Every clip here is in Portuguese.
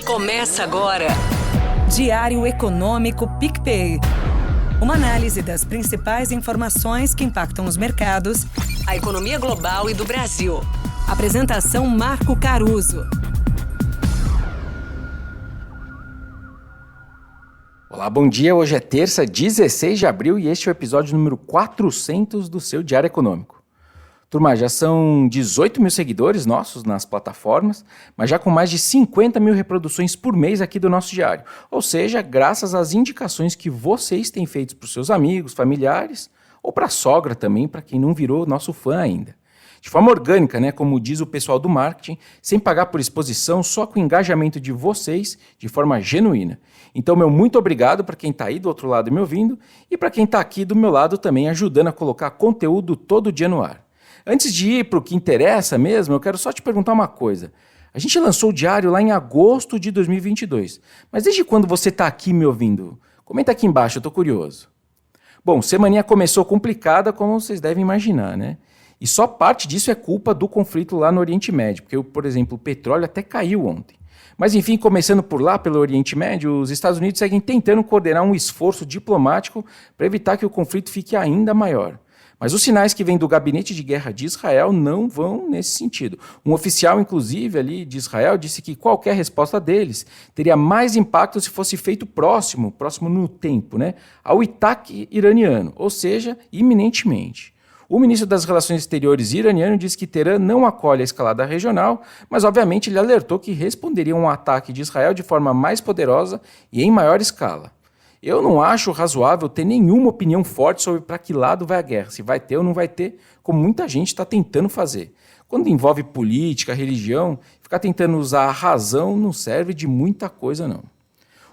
Começa agora. Diário Econômico PicPay. Uma análise das principais informações que impactam os mercados, A economia global e do Brasil. Apresentação Marco Caruso. Olá, bom dia. Hoje é terça, 16 de abril e este é o episódio número 400 do seu Diário Econômico. Turma, já são 18 mil seguidores nossos nas plataformas, mas já com mais de 50 mil reproduções por mês aqui do nosso diário. Ou seja, graças às indicações que vocês têm feito para os seus amigos, familiares ou para a sogra também, para quem não virou nosso fã ainda. De forma orgânica, né, como diz o pessoal do marketing, sem pagar por exposição, só com o engajamento de vocês de forma genuína. Então, meu muito obrigado para quem está aí do outro lado me ouvindo e para quem está aqui do meu lado também ajudando a colocar conteúdo todo dia no ar. Antes de ir para o que interessa mesmo, eu quero só te perguntar uma coisa. A gente lançou o diário lá em agosto de 2022, mas desde quando você está aqui me ouvindo? Comenta aqui embaixo, eu estou curioso. Bom, semaninha começou complicada, como vocês devem imaginar, né? E só parte disso é culpa do conflito lá no Oriente Médio, porque, por exemplo, o petróleo até caiu ontem. Mas enfim, começando por lá, pelo Oriente Médio, os Estados Unidos seguem tentando coordenar um esforço diplomático para evitar que o conflito fique ainda maior. Mas os sinais que vêm do Gabinete de Guerra de Israel não vão nesse sentido. Um oficial, inclusive, ali de Israel, disse que qualquer resposta deles teria mais impacto se fosse feito próximo no tempo, né, ao ataque iraniano, ou seja, iminentemente. O ministro das Relações Exteriores iraniano disse que Teherã não acolhe a escalada regional, mas obviamente ele alertou que responderia a um ataque de Israel de forma mais poderosa e em maior escala. Eu não acho razoável ter nenhuma opinião forte sobre para que lado vai a guerra, se vai ter ou não vai ter, como muita gente está tentando fazer. Quando envolve política, religião, ficar tentando usar a razão não serve de muita coisa não.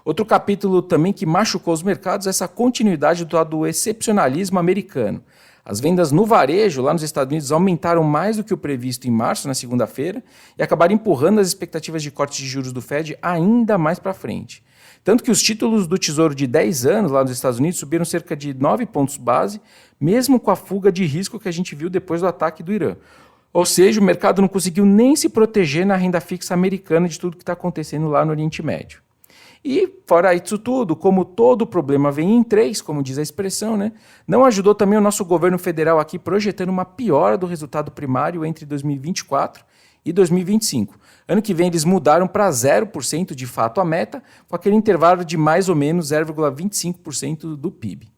Outro capítulo também que machucou os mercados é essa continuidade do excepcionalismo americano. As vendas no varejo lá nos Estados Unidos aumentaram mais do que o previsto em março, na segunda-feira, e acabaram empurrando as expectativas de cortes de juros do Fed ainda mais para frente. Tanto que os títulos do Tesouro de 10 anos lá nos Estados Unidos subiram cerca de 9 pontos base, mesmo com a fuga de risco que a gente viu depois do ataque do Irã. Ou seja, o mercado não conseguiu nem se proteger na renda fixa americana de tudo que está acontecendo lá no Oriente Médio. E, fora isso tudo, como todo problema vem em três, como diz a expressão, né, não ajudou também o nosso governo federal aqui projetando uma piora do resultado primário entre 2024 e 2025. Ano que vem eles mudaram para 0% de fato a meta, com aquele intervalo de mais ou menos 0,25% do PIB.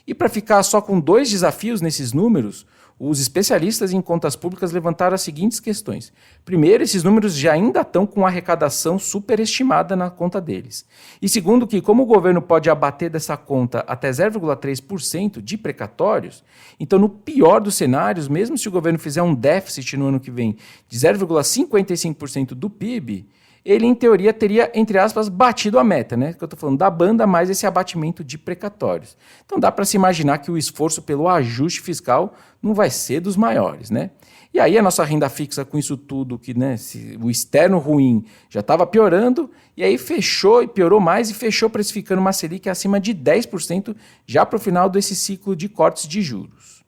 E para ficar só com dois desafios nesses números, os especialistas em contas públicas levantaram as seguintes questões. Primeiro, esses números já ainda estão com arrecadação superestimada na conta deles. E segundo, que como o governo pode abater dessa conta até 0,3% de precatórios, então no pior dos cenários, mesmo se o governo fizer um déficit no ano que vem de 0,55% do PIB, ele, em teoria, teria, entre aspas, batido a meta, né? Que eu estou falando da banda mais esse abatimento de precatórios. Então dá para se imaginar que o esforço pelo ajuste fiscal não vai ser dos maiores, né? E aí a nossa renda fixa com isso tudo, que né, o externo ruim já estava piorando, e aí fechou e piorou mais e fechou precificando uma Selic acima de 10% já para o final desse ciclo de cortes de juros.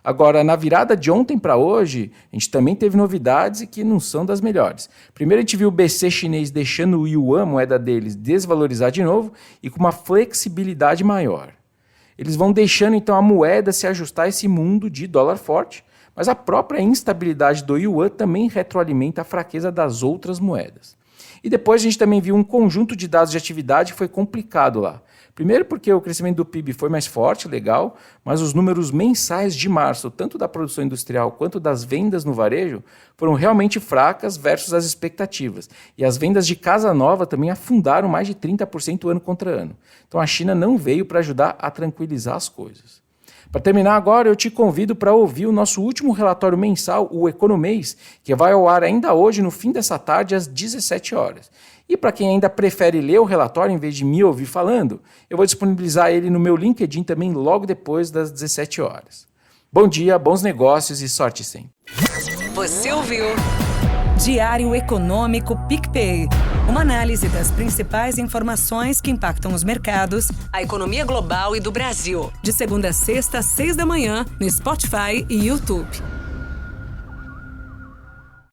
Agora, na virada de ontem para hoje, a gente também teve novidades que não são das melhores. Primeiro, a gente viu o BC chinês deixando o Yuan, moeda deles, desvalorizar de novo e com uma flexibilidade maior. Eles vão deixando, então, a moeda se ajustar a esse mundo de dólar forte, mas a própria instabilidade do Yuan também retroalimenta a fraqueza das outras moedas. E depois a gente também viu um conjunto de dados de atividade que foi complicado lá. Primeiro porque o crescimento do PIB foi mais forte, legal, mas os números mensais de março, tanto da produção industrial quanto das vendas no varejo, foram realmente fracas versus as expectativas. E as vendas de casa nova também afundaram mais de 30% ano contra ano. Então a China não veio para ajudar a tranquilizar as coisas. Para terminar agora, eu te convido para ouvir o nosso último relatório mensal, o Economês, que vai ao ar ainda hoje, no fim dessa tarde, às 17 horas. E para quem ainda prefere ler o relatório em vez de me ouvir falando, eu vou disponibilizar ele no meu LinkedIn também logo depois das 17 horas. Bom dia, bons negócios e sorte sempre. Você ouviu? Diário Econômico PicPay. Uma análise das principais informações que impactam os mercados, A economia global e do Brasil. de segunda a sexta, às 6 da manhã, no Spotify e YouTube.